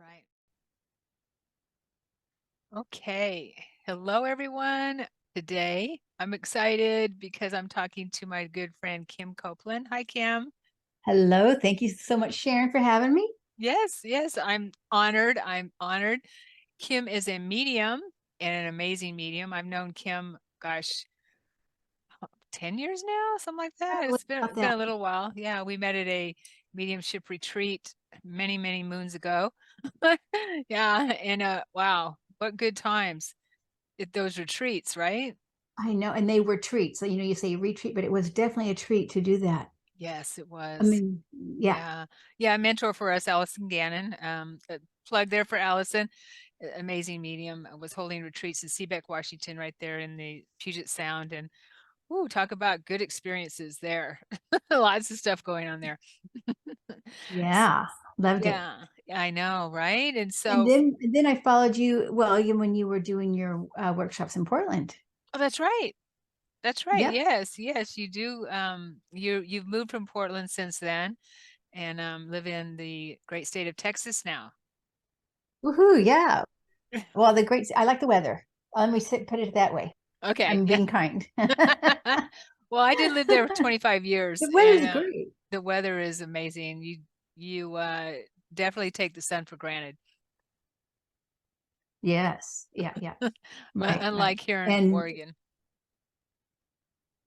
right. Okay. Hello, everyone. Today, I'm excited because I'm talking to my good friend, Kim Copeland. Hi, Kim. Hello. Thank you so much, Sharon, for having me. Yes, yes, I'm honored. I'm honored. Kim is a medium and an amazing medium. I've known Kim, gosh, 10 years now, something like that. What It's about been that? a little while. Yeah, we met at a mediumship retreat many, many moons ago. Yeah, and wow, what good times at those retreats, right? I know, and they were treats. So, you say retreat, but it was definitely a treat to do that. Yes, it I was. mean, yeah. Yeah. Yeah, a mentor for us, Allison Gannon. Plug there for Allison. Amazing medium. I was holding retreats in Seabeck, Washington, right there in the Puget Sound. And ooh, talk about good experiences there. Lots of stuff going on there. Yeah, loved it. Yeah, I know, right? And And so, then I followed you, well, when you were doing your workshops in Portland. oh, that's right. That's right. Yep. Yes, yes, you do. You've moved from Portland since then and live in the great state of Texas now. Woohoo, yeah. Well, I like the weather. Put it that way. Okay, I'm yeah. being kind. Well, I did live there for 25 years The and weather's great. the weather is amazing. You definitely take the sun for granted. Yes. Yeah, yeah. Right, right. Unlike here in And Oregon.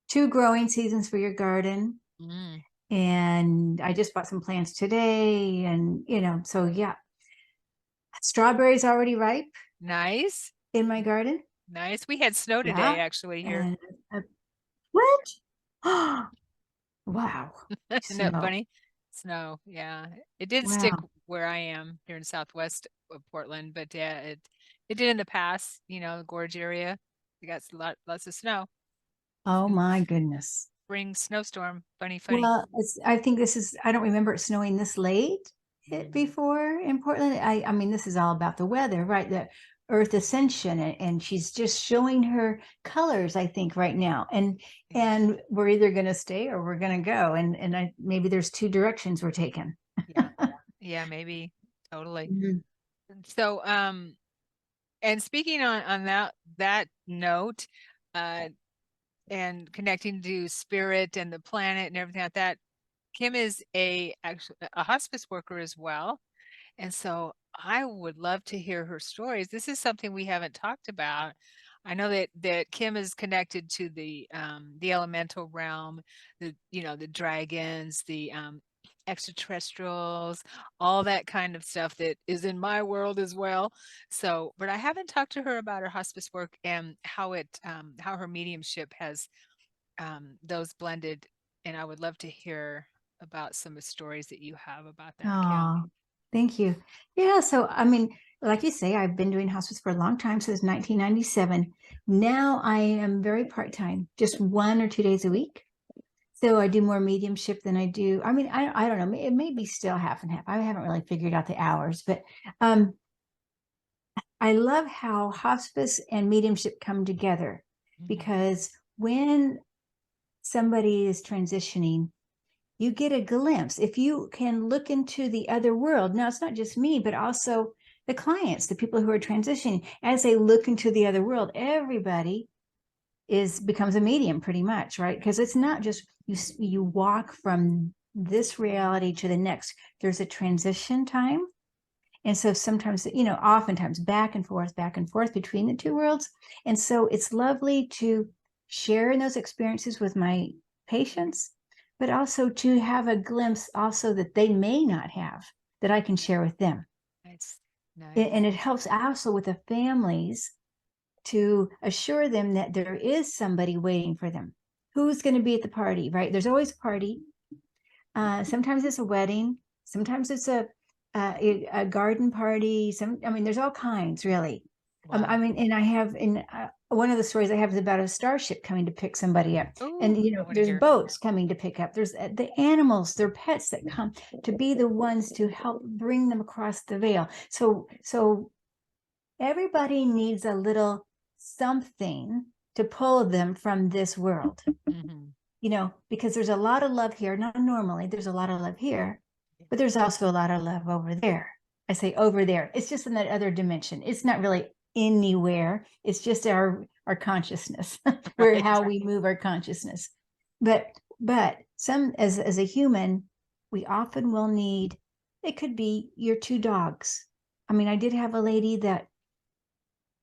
two growing seasons for your garden. Mm, And I just bought some plants today. And, so yeah, strawberries already ripe nice. in my garden. Nice. We had snow today Yeah. actually here. And what? Wow. Isn't that Snow. funny? Snow. Yeah. It didn't stick Wow. where I am here in Southwest of Portland, but yeah, it did in the past, Gorge area. We got lots of snow. Oh my goodness. Spring snowstorm. Funny, funny. Well, I think I don't remember it snowing this late Mm. before in Portland. I mean, this is all about the weather, right? The Earth ascension, and she's just showing her colors, I think, right now. Yeah. And we're either going to stay or we're going to go. And maybe there's two directions we're taking. Yeah. Yeah, maybe. Totally. Mhm. So, and speaking on that note, uh, and connecting to spirit and the planet and everything like that, Kim is actually a hospice worker as well. And so I would love to hear her stories. This is something we haven't talked about. I know that Kim is connected to the elemental realm, the dragons, the extraterrestrials, all that kind of stuff that is in my world as well. So, but I haven't talked to her about her hospice work and how her mediumship has those blended. And I would love to hear about some of the stories that you have about that, Kim. Oh, thank you. Yeah, so I mean, like you say, I've been doing hospice for a long time, since 1997. Now I am very part-time, just 1 or 2 days a week. So I do more mediumship than I do. I mean, I don't know. It may be still half and half. I haven't really figured out the hours, but um, I love how hospice and mediumship come together, Mhm. because when somebody is transitioning, you get a glimpse. If you can look into the other world, now it's not just me, but also the clients, the people who are transitioning, as they look into the other world, everybody becomes a medium pretty much, right? Because it's not just you walk from this reality to the next. There's a transition time. And so sometimes, oftentimes back and forth between the two worlds. And so it's lovely to share in those experiences with my patients, but also to have a glimpse also that they may not have, that I can share with them. Nice. And Nice. it helps also with the families to assure them that there is somebody waiting for them. Who's going to be at the party, right? There's always a party. Sometimes it's a wedding. Sometimes it's a garden party. I mean, there's all kinds, really. I Wow. mean, and I have in one of the stories I have is about a starship coming to pick somebody up, and Oh, I want to there's hear. boats coming to pick up. There's the animals, their pets that come to be the ones to help bring them across the veil. So everybody needs a little something to pull them from this world, Hmm. because there's a lot of love here. Not normally, there's a lot of love here, but there's also a lot of love over there. I say over there. It's just in that other dimension. It's not really anywhere. It's just our consciousness, where Right. how we move our consciousness. But some as a human, we often will need, it could be your two dogs. I mean, I did have a lady that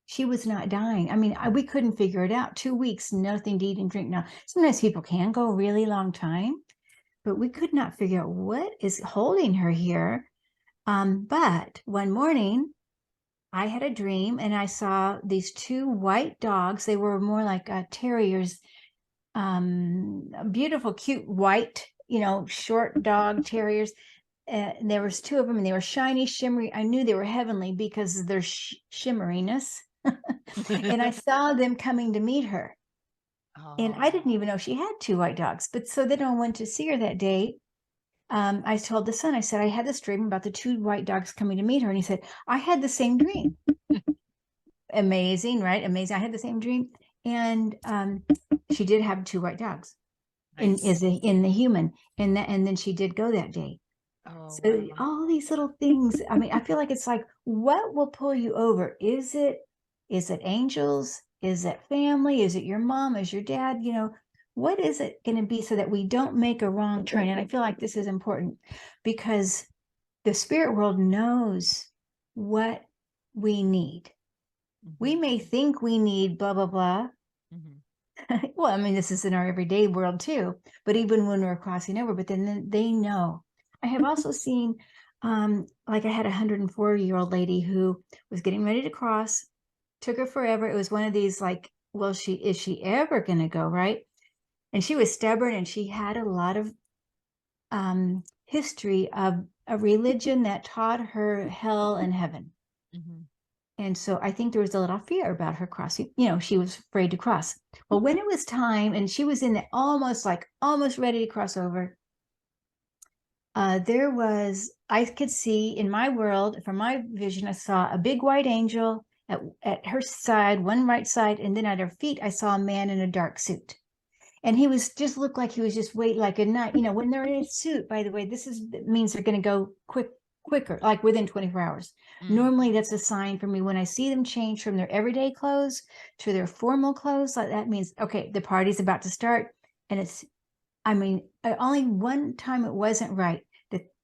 she was not dying. I mean, we couldn't figure it out. 2 weeks, nothing to eat and drink. Now, sometimes people can go a really long time, but we could not figure out what is holding her here. But one morning, I had a dream and I saw these two white dogs. They were more like terriers, beautiful, cute white, short dog terriers. And there was two of them, and they were shiny, shimmery. I knew they were heavenly because of their shimmeriness. And I saw them coming to meet her. And I didn't even know she had two white dogs. But so then I went to see her that day. I told the son, I said, I had this dream about the two white dogs coming to meet her. And he said, I had the same dream. Amazing, right? Amazing. I had the same dream. And she did have two white dogs Nice. in the human. And then she did go that day. Oh, So wow. all these little things, I mean, I feel like it's like, what will pull you over? Is it angels? Is it family? Is it your mom? Is your dad? What is it going to be so that we don't make a wrong turn? And I feel like this is important because the spirit world knows what we need. We may think we need blah, blah, blah. Well, I mean, this is in our everyday world too, but even when we're crossing over, but then they know. I have also seen, like I had a 104-year-old lady who was getting ready to cross, took her forever. It was one of these like, well, is she ever going to go, right? And she was stubborn, and she had a lot of history of a religion that taught her hell and heaven. And so I think there was a little fear about her crossing. She was afraid to cross. Well, when it was time, and she was in the almost ready to cross over, I could see in my world, from my vision, I saw a big white angel at her side, one right side, and then at her feet, I saw a man in a dark suit. And he was just looked like he was just waiting like a night. When they're in a suit, by the way, means they're going to go quicker, like within 24 hours. Normally, that's a sign for me when I see them change from their everyday clothes to their formal clothes. Like that means, okay, the party's about to start. And only one time it wasn't right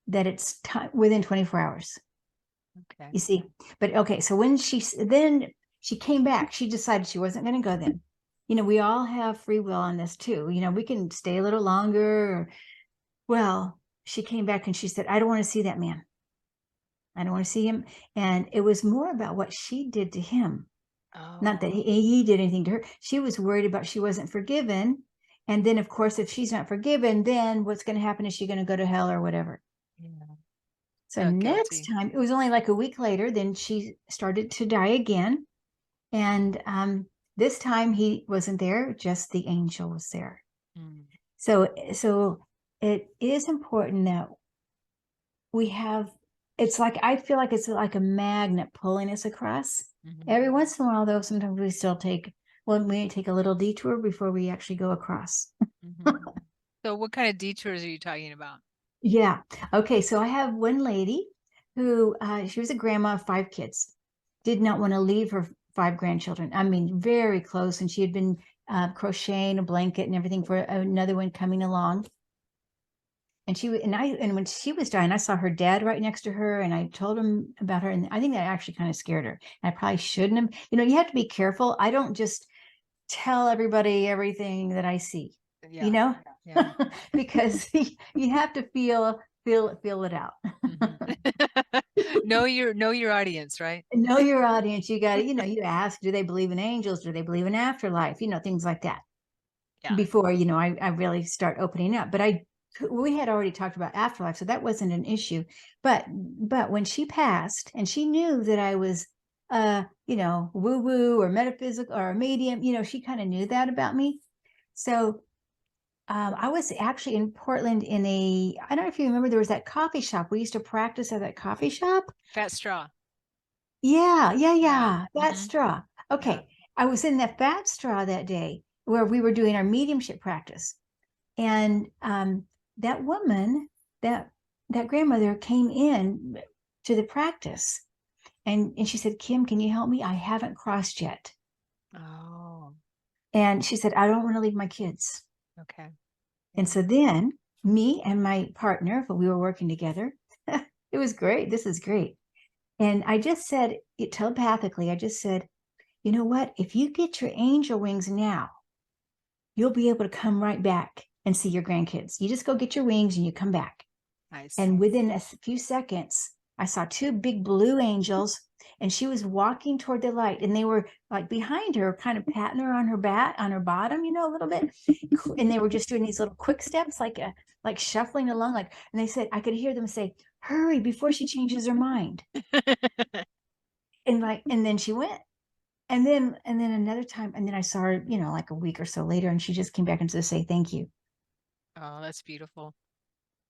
that it's within 24 hours. Okay. You see, but okay. So when she came back, she decided she wasn't going to go then. We all have free will on this too. We can stay a little longer. Well, she came back and she said, I don't want to see that man. I don't want to see him. And it was more about what she did to him. Not that he did anything to her. She was worried about she wasn't forgiven. And then, of course, if she's not forgiven, then what's going to happen? Is she going to go to hell or whatever? Yeah. So next time, it was only like a week later, then she started to die again. And this time he wasn't there, just the angel was there. So it is important that we have, it's like, I feel like it's like a magnet pulling us across. Every once in a while, though, sometimes we still take a little detour before we actually go across. So what kind of detours are you talking about? Yeah. Okay. So I have one lady who, she was a grandma of 5 kids, did not want to leave her 5 grandchildren. I mean, very close. And she had been crocheting a blanket and everything for another one coming along. And when she was dying, I saw her dad right next to her, and I told him about her. And I think that actually kind of scared her. And I probably shouldn't have. You have to be careful. I don't just tell everybody everything that I see, Yeah. because you have to feel it out. Know your audience, right? Know your audience. You got to, you ask, do they believe in angels? Do they believe in afterlife? Things like that. Yeah. Before, I really start opening up. But we had already talked about afterlife, so that wasn't an issue. But when she passed, and she knew that I was, woo-woo or metaphysical or a medium, she kind of knew that about me. So I was actually in Portland I don't know if you remember, there was that coffee shop. We used to practice at that coffee shop. Fat Straw. Yeah. Fat Straw. Okay. Yeah. I was in that Fat Straw that day where we were doing our mediumship practice. And that woman, that grandmother came in to the practice. And she said, Kim, can you help me? I haven't crossed yet. Oh, And she said, I don't want to leave my kids. okay. And so then me and my partner, but we were working together. It was great. This is great. And I just said it telepathically. I just said, you know what? If you get your angel wings now, you'll be able to come right back and see your grandkids. You just go get your wings and you come back. Nice. And within a few seconds, I saw two big blue angels, and she was walking toward the light, and they were like behind her, kind of patting her on her on her bottom, a little bit. And they were just doing these little quick steps, like shuffling along, and they said, I could hear them say, hurry before she changes her mind. And then she went. And then another time, and then I saw her, like a week or so later, and she just came back and to say thank you. Oh, that's beautiful.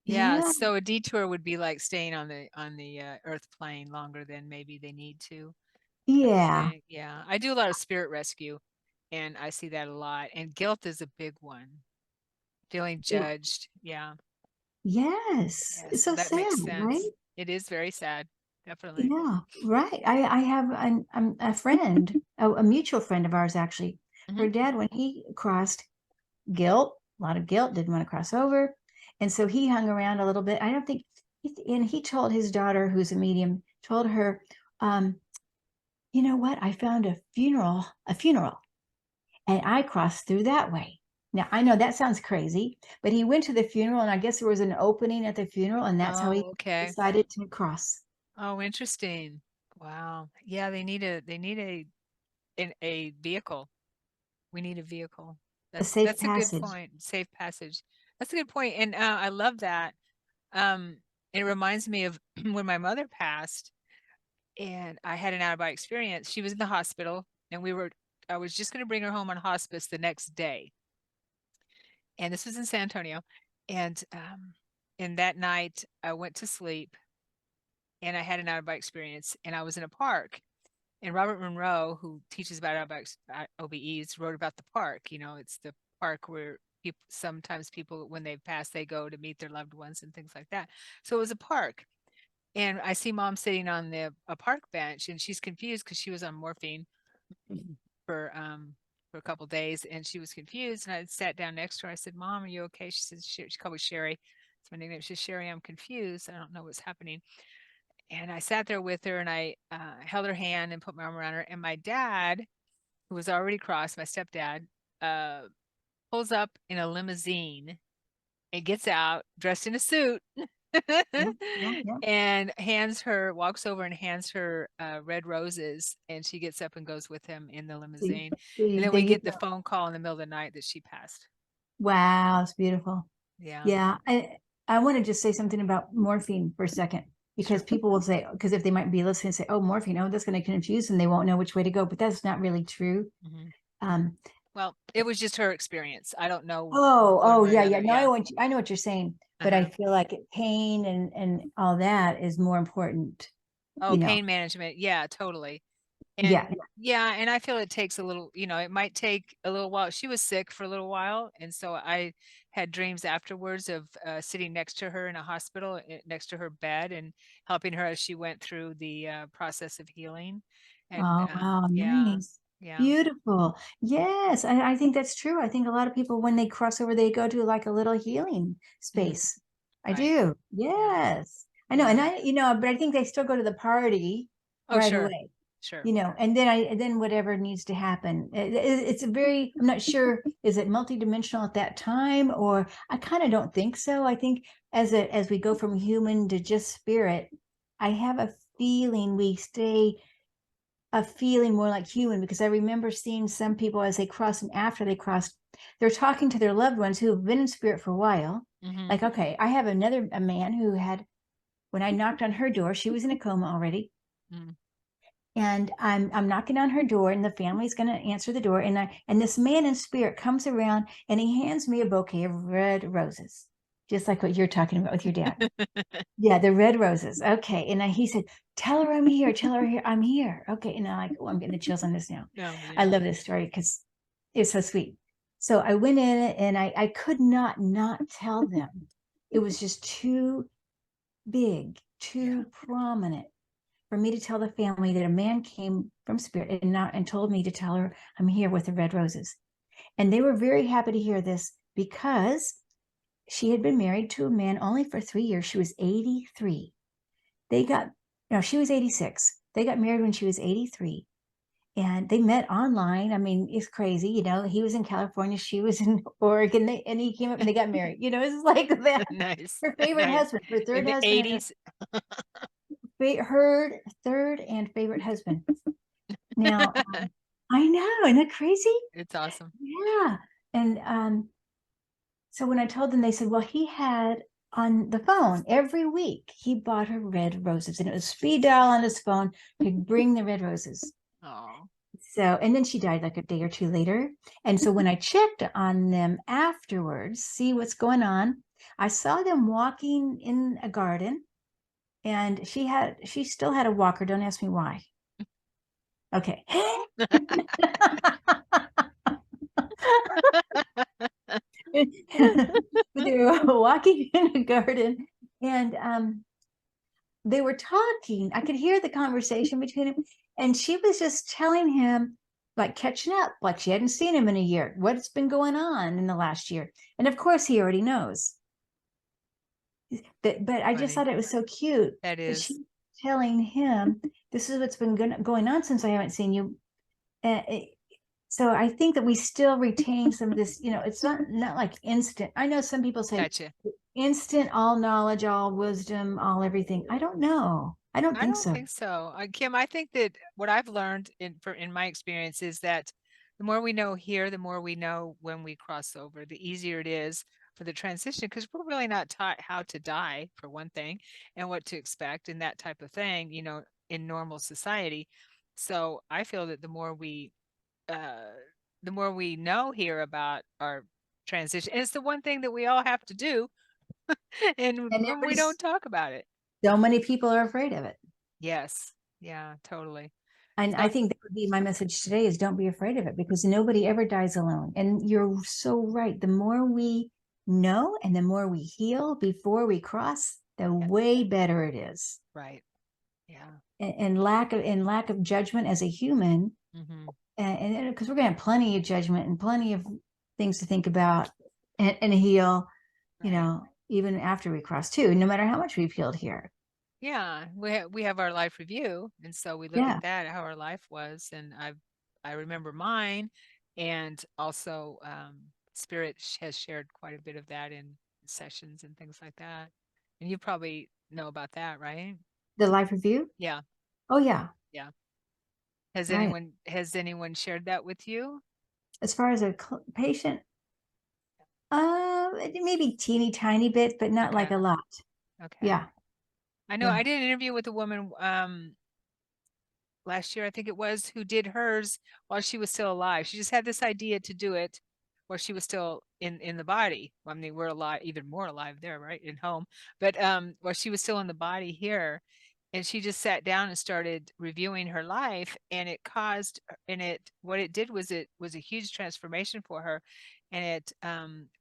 Yeah, Yeah. so a detour would be like staying on the earth plane longer than maybe they need to, kind of Yeah. thing. Yeah, I do a lot of spirit rescue, and I see that a lot. And guilt is a big one. Feeling Yeah. judged. Yeah. Yes. Yeah, It's so so that sad, makes right? sense. It is very sad. Definitely. Yeah, right. I have a friend, a mutual friend of ours, actually. Hmm. Her dad, when he crossed, guilt, a lot of guilt, didn't want to cross over. And so he hung around a little bit. I don't think, and he told his daughter, who's a medium, told her, um, you know what? I found a funeral, and I crossed through that way. Now, I know that sounds crazy, but he went to the funeral, and I guess there was an opening at the funeral, and that's how he Oh, okay. decided to cross. Oh, interesting. Wow. Yeah, they need a vehicle. We need a vehicle. A That's safe that's a good passage. point. Safe passage. That's a good point. And I love that. Um, it reminds me of when my mother passed and I had an out of body experience. She was in the hospital and I was just going to bring her home on hospice the next day. And this was in San Antonio. And that night I went to sleep and I had an out of body experience and I was in a park. And Robert Monroe, who teaches about OBEs, wrote about the park. It's the park where sometimes people, when they've passed, they go to meet their loved ones and things like that. So it was a park. And I see mom sitting on a park bench and she's confused because she was on morphine for a couple days and she was confused. And I sat down next to her. I said, Mom, are you okay? She said, she called me Sherry. It's my nickname. She said, Sherry, I'm confused. I don't know what's happening. And I sat there with her and I held her hand and put my arm around her. And my dad, who was already crossed, my stepdad, uh, pulls up in a limousine and gets out dressed in a suit Yeah, yeah, yeah. and walks over and hands her red roses. And she gets up and goes with him in the See, limousine. And see, then there we you get the go. phone call in the middle of the night that she passed. Wow, it's beautiful. Yeah, Yeah, I want to just say something about morphine for a second, because sure. people will say, because if they might be listening, say, "Oh, morphine, oh, that's going to confuse them. They won't know which way to go." But that's not really true. Hmm. Um, Well, it was just her experience. I don't know one oh, way or yeah, yeah. another. No, Yeah. I know what you're saying, but I Uh-huh. feel like pain and all that is more important. Oh, You know, pain management. Yeah, totally. yeah, And yeah, and I feel it takes a little, it might take a little while. She was sick for a little while, and so I had dreams afterwards of sitting next to her in a hospital, next to her bed, and helping her as she went through the process of healing. And oh, wow, yeah, nice. yeah, Beautiful. Yes, I think that's true. I think a lot of people, when they cross over, they go to like a little healing hmm, space. I right, do. yeah, Yes. I know. yeah. But I think they still go to the party Oh, right sure, away, sure. and then whatever needs to happen. It's I'm not sure, is it multidimensional at that time, or I kind of don't think so. I think as we go from human to just spirit, I have a feeling we stay a feeling more like human, because I remember seeing some people as they cross, and after they crossed, they're talking to their loved ones who have been in spirit for a while. Hmm. Like, okay, I have a man who had, when I knocked on her door, she was in a coma already. Mm. And I'm knocking on her door, and the family's going to answer the door. And this man in spirit comes around and he hands me a bouquet of red roses, just like what you're talking about with your dad. Yeah, the red roses. Okay. And he said, "Tell her I'm here. Tell her I'm here." Okay. And I'm like, "Oh, I'm getting the chills on this now." Oh, I yeah. love this story because it's so sweet. So I went in, and I could not tell them. It was just too big, too prominent for me to tell the family that a man came from spirit and told me to tell her I'm here with the red roses. And they were very happy to hear this because she had been married to a man only for 3 years. She was 83. They got, no, she was 86. They got married when she was 83. And they met online. I mean, it's crazy. He was in California, she was in Oregon, and he came up and they got married. It's like that. Nice. Her favorite Nice. husband, her In third the husband, and 80s. her third and favorite husband. Now, I know, isn't that crazy? It's awesome. Yeah. And so when I told them, they said, well, he had on the phone every week, he bought her red roses, and it was speed dial on his phone to bring the red roses. Oh, So, and then she died like a day or two later. And so when I checked on them afterwards, see what's going on, I saw them walking in a garden, and she still had a walker. Don't ask me why. Okay. They were walking in a garden, and they were talking. I could hear the conversation between them, and she was just telling him, like catching up, like she hadn't seen him in a year, what's been going on in the last year. And of course, he already knows. But I just funny. thought it was so cute That that is. she's telling him, this is what's been going on since I haven't seen you. So I think that we still retain some of this. It's not like instant. I know some people say Gotcha. instant, all knowledge, all wisdom, all everything. I don't know. I don't I think don't so. think so. Kim, I think that what I've learned in my experience is that the more we know here, the more we know when we cross over, the easier it is for the transition because we're really not taught how to die, for one thing, and what to expect and that type of thing, in normal society. So I feel that uh the more we know here about our transition, and it's the one thing that we all have to do, and And when we don't talk about it. so many people are afraid of it. Yes. Yeah, totally. And So I think that would be my message today is don't be afraid of it because nobody ever dies alone. And you're so right. The more we know and the more we heal before we cross, the yeah, way better it is. right. Yeah. And lack of judgment as a human, Hmm. and because we're gonna have plenty of judgment and plenty of things to think about and heal, Right. even after we cross too, no matter how much we've healed here. Yeah. We have our life review, and so we look Yeah. at that, how our life was, and I remember mine, and also Spirit has shared quite a bit of that in sessions and things like that. And you probably know about that, right? The life review. Yeah. Oh yeah. Yeah. Has Right. anyone shared that with you? As far as a patient, maybe teeny tiny bit, but not like Okay. a lot. Okay. Yeah. I know Yeah. I did an interview with a woman last year, I think it was, who did hers while she was still alive. She just had this idea to do it while she was still in the body. I mean, we're alive, even more alive there, right, in home. But while she was still in the body here, and she just sat down and started reviewing her life, and it caused, and it what it did was it was a huge transformation for her, and it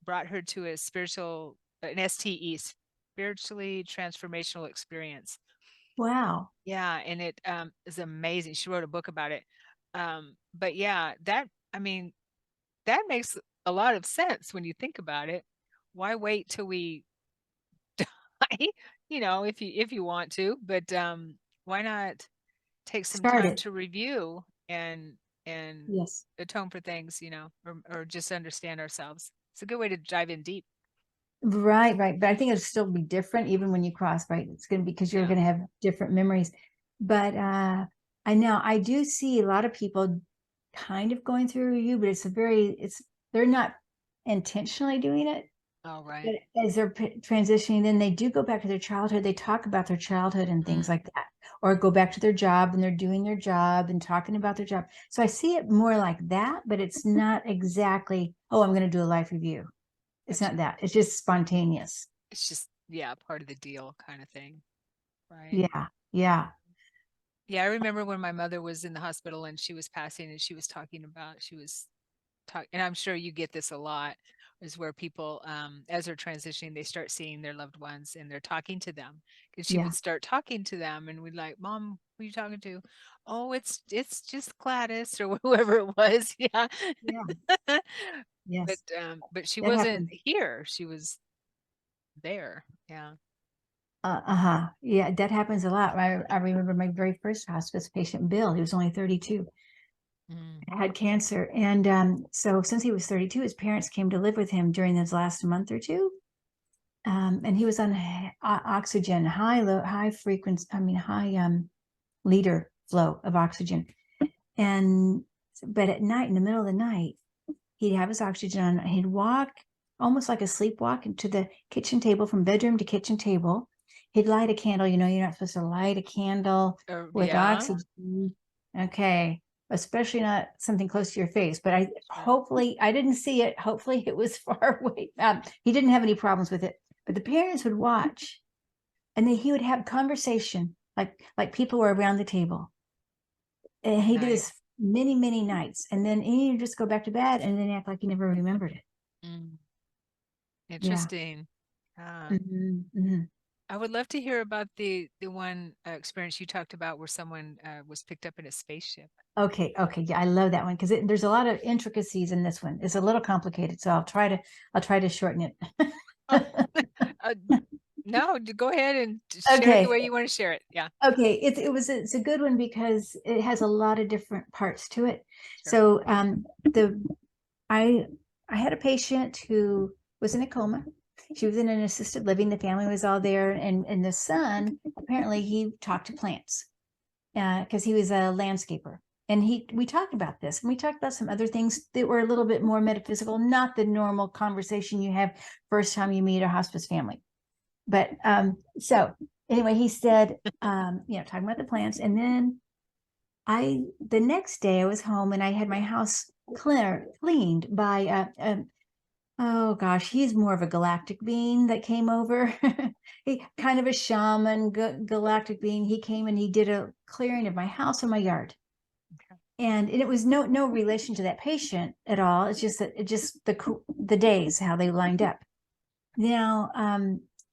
brought her to a an STE, spiritually transformational experience. Wow. Yeah, and it is amazing. She wrote a book about it. But yeah, I mean, that makes a lot of sense when you think about it. Why wait till we die? If you want to, but why not take some Start time it. to review and Yes. atone for things, or just understand ourselves. It's a good way to dive in deep. Right, right. But I think it'll still be different even when you cross, right? It's going to be because you're Yeah. going to have different memories. But I do see a lot of people kind of going through a review, but they're not intentionally doing it. All But right. as they're transitioning, then they do go back to their childhood. They talk about their childhood and things Mm, like that, or go back to their job and they're doing their job and talking about their job. So I see it more like that, but it's not exactly, oh, I'm going to do a life review. It's gotcha. not that. It's just spontaneous. It's just, yeah, part of the deal kind of thing. Right. Yeah. Yeah. Yeah, I remember when my mother was in the hospital and she was passing and she was talking about she was talk, and I'm sure you get this a lot, is where people, as they're transitioning, they start seeing their loved ones and they're talking to them. Because she Yeah. would start talking to them, and we'd like, Mom, who are you talking to? Oh, it's just Gladys or whoever it was. Yeah. Yeah. But Yes. but she That wasn't happens. here. She was there. Yeah. Uh-huh. Yeah, that happens a lot. I remember my very first hospice patient, Bill. He was only 32, Mm. had cancer. And so since he was 32, his parents came to live with him during his last month or two. And he was on oxygen, high frequency, high liter flow of oxygen. And but at night, in the middle of the night, he'd have his oxygen on. He'd walk almost like a sleepwalk to the kitchen table, from bedroom to kitchen table. He'd light a candle. You know, you're not supposed to light a candle with Yeah. oxygen. Okay. Especially not something close to your face. But Sure. hopefully, I didn't see it. Hopefully, it was far away. He didn't have any problems with it. But the parents would watch, and then he would have conversation like people were around the table. And he did this Nice. many, many nights. And then he'd just go back to bed and then act like he never remembered it. Mm. Yeah. Interesting. Ah. Mm-hmm. I would love to hear about the one experience you talked about where someone was picked up in a spaceship. Okay. Okay. Yeah, I love that one because there's a lot of intricacies in this one. It's a little complicated, so I'll try to shorten it. Oh, uh, no, go ahead and share it the Okay. way you want to share it. Yeah, Okay. It's a good one because it has a lot of different parts to it. sure. So the I I had a patient who was in a coma. She was in an assisted living. The family was all there, and the son, apparently he talked to plants because he was a landscaper. And we talked about this, and we talked about some other things that were a little bit more metaphysical, not the normal conversation you have first time you meet a hospice family. But so anyway, he said, talking about the plants, and then the next day I was home and I had my house cleaned by oh gosh, he's more of a galactic being that came over. He kind of a shaman, galactic being. He came and he did a clearing of my house and my yard. Okay. And it was no relation to that patient at all. It's just that the days how they lined up. Now,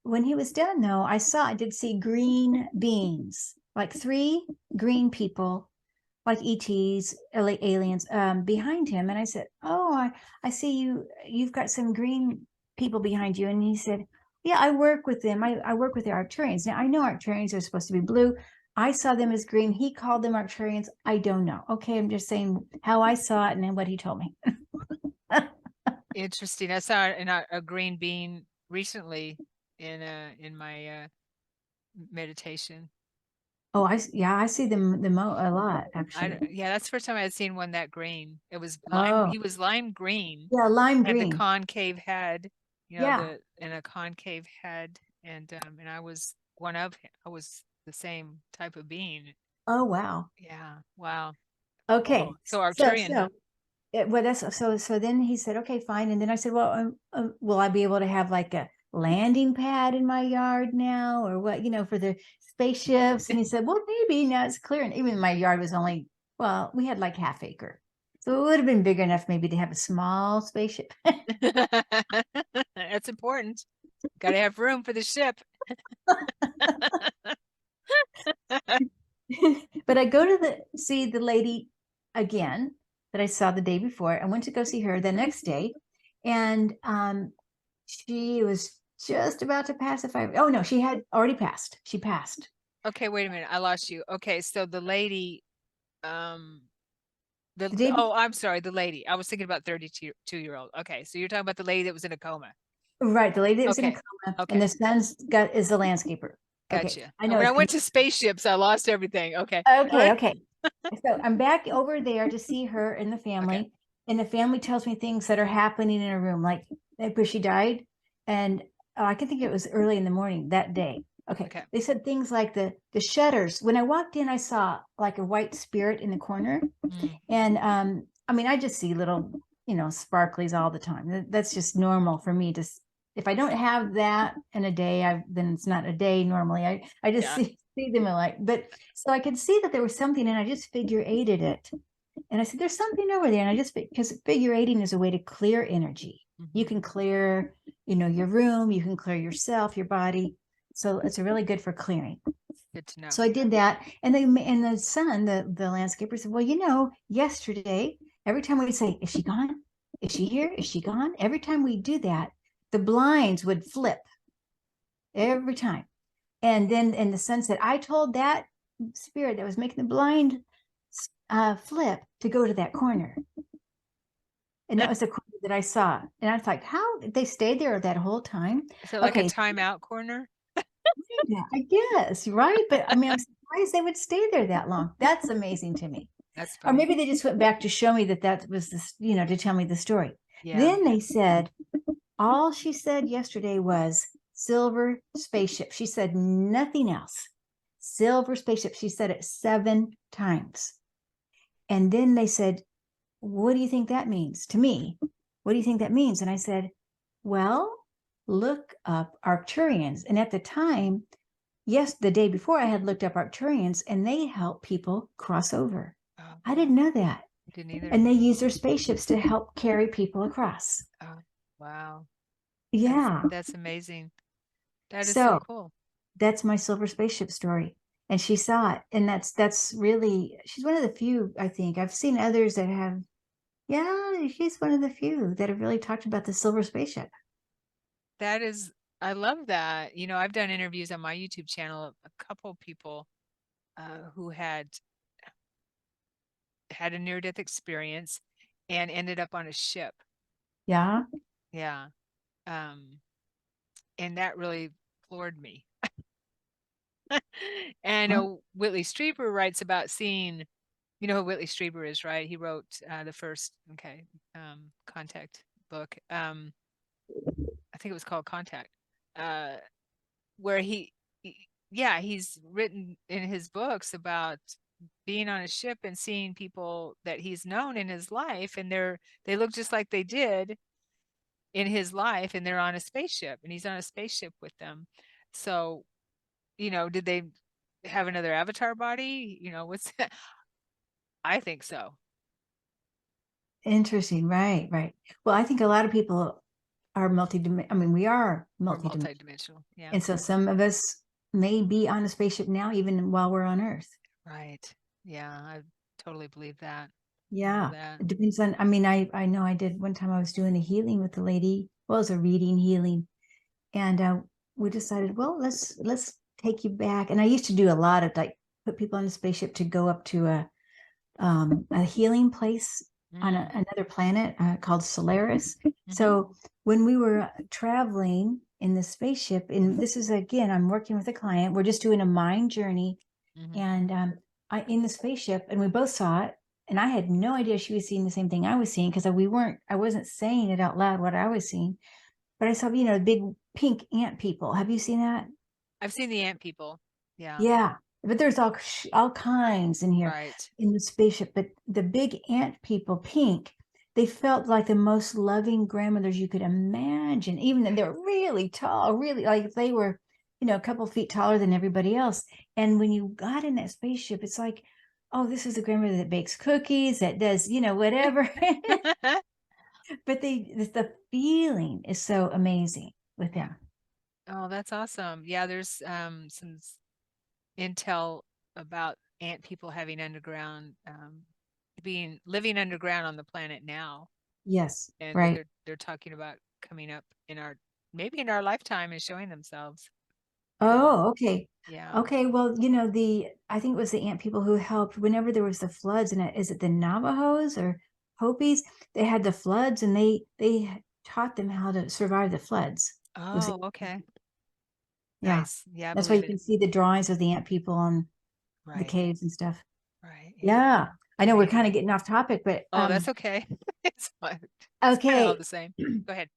when he was done though, I did see green beings, like three green people, like ETs, aliens, behind him. And I said, "Oh, I see you've got some green people behind you." And he said, "Yeah, I work with them. I work with the Arcturians. Now I know Arcturians are supposed to be blue. I saw them as green. He called them Arcturians. I don't know. Okay, I'm just saying how I saw it and then what he told me." Interesting. I saw a green bean recently in my meditation. Oh, yeah, I see them a lot actually. Yeah, that's the first time I had seen one that green. It was lime. Oh, He was lime green, yeah, lime had the green. concave head, Yeah. a concave head, and I was I was the same type of being. Oh, wow. Yeah. Wow. Okay. Oh, so So, Arcturian, huh? so well, so then he said, "Okay, fine." And then I said, "Well, will I be able to have like a landing pad in my yard now, or what, for the spaceships?" And he said, "Well, maybe now it's clear." And even my yard was only, well, we had like half acre, so it would have been big enough maybe to have a small spaceship. That's important. Got to have room for the ship. But I go to see the lady again that I saw the day before. I went to go see her the next day, and she was just about to pass the five. Oh no, she had already passed. She passed. Okay, wait a minute. I lost you. Okay, so the lady, um, The day oh, I'm sorry, the lady. I was thinking about 32-year-old. Okay, so you're talking about the lady that was in a coma. Right, the lady that was in a Okay. coma, and Okay. the son's got is the landscaper. Okay, Gotcha. I And know when I it's went to spaceships, I lost everything. Okay. All okay, right. okay. So I'm back over there to see her and the Okay. family, and the family tells me things that are happening in her room, like where she died, and I can think it was early in the morning that day. Okay, Okay. they said things like the shutters. When I walked in, I saw like a white spirit in the corner, Mm, and I just see little, sparklies all the time. That's just normal for me. Just if I don't have that in a day, then it's not a day normally. I just yeah. see them like, but so I could see that there was something, and I just figure eighted it. And I said, there's something over there. And I just, because figurating is a way to clear energy. You can clear, your room, you can clear yourself, your body. So it's really good for clearing. Good to know. So I did that. And the son, the landscaper said, well, yesterday, every time we say, is she gone? Is she here? Is she gone? Every time we do that, the blinds would flip every time. And the son said, I told that spirit that was making the blind flip to go to that corner. And that was the corner that I saw. And I was like, how did they stay there that whole time? So like a timeout corner? Yeah, I guess, right? But I mean, I'm surprised they would stay there that long. That's amazing to me. That's Or funny. maybe they just went back to show me that was this, to tell me the story. Yeah. Then they said, all she said yesterday was silver spaceship. She said nothing else. Silver spaceship. She said it 7 times. And then they said, what do you think that means to me? What do you think that means? And I said, well, look up Arcturians. And at the time, yes, the day before I had looked up Arcturians and they help people cross over. Oh, I didn't know that. I didn't either. And they use their spaceships to help carry people across. Oh, wow. Yeah. That's amazing. That is So so cool. that's my silver spaceship story. And she saw it. And that's really, she's one of the few, I think. I've seen others that have, yeah, she's one of the few that have really talked about the silver spaceship. That is, I love that. I've done interviews on my YouTube channel of a couple people who had a near-death experience and ended up on a ship. Yeah. Yeah. And that really floored me. And Whitley Strieber writes about seeing, who Whitley Strieber is, right? He wrote the first Contact book. I think it was called Contact, where he's written in his books about being on a ship and seeing people that he's known in his life, and they look just like they did in his life, and they're on a spaceship, and he's on a spaceship with them. So, did they have another avatar body? What's that? I think so. Interesting. Right. Right. Well, I think a lot of people are multidimensional. I mean, we are Or multidimensional. multidimensional. Yeah. And so some of us may be on a spaceship now, even while we're on Earth. Right. Yeah. I totally believe that. Yeah. That. It depends on, I mean, I know I did one time I was doing a healing with a lady. Well, it was a reading healing. And we decided, well, let's take you back. And I used to do a lot of like put people on a spaceship to go up to a healing place on another planet called Solaris. So when we were traveling in the spaceship, and this is again, I'm working with a client, we're just doing a mind journey, and I in the spaceship, and we both saw it, and I had no idea she was seeing the same thing I was seeing because I wasn't saying it out loud what I was seeing, but I saw big pink ant people. Have you seen that? I've seen the ant people. Yeah. Yeah, but there's all kinds in here Right. in the spaceship. But the big ant people, pink, they felt like the most loving grandmothers you could imagine. Even though they're really tall, really like they were, a couple feet taller than everybody else. And when you got in that spaceship, it's like, oh, this is a grandmother that bakes cookies, that does, whatever. But the feeling is so amazing with them. Oh, that's awesome. Yeah, there's some intel about ant people having underground living underground on the planet now. Yes, And right. they're talking about coming up maybe in our lifetime and showing themselves. Oh, okay. Yeah. Okay, well, I think it was the ant people who helped whenever there was the floods, and is it the Navajos or Hopis? They had the floods, and they taught them how to survive the floods. Oh, okay. Yeah, Nice. Yeah, I that's why you believe it. can see the drawings of the ant people on the Right. caves and stuff. Right. Yeah, I know we're Great. kind of getting off topic, but Oh, that's okay. It's fine. It's kind of all okay. the same. Go ahead.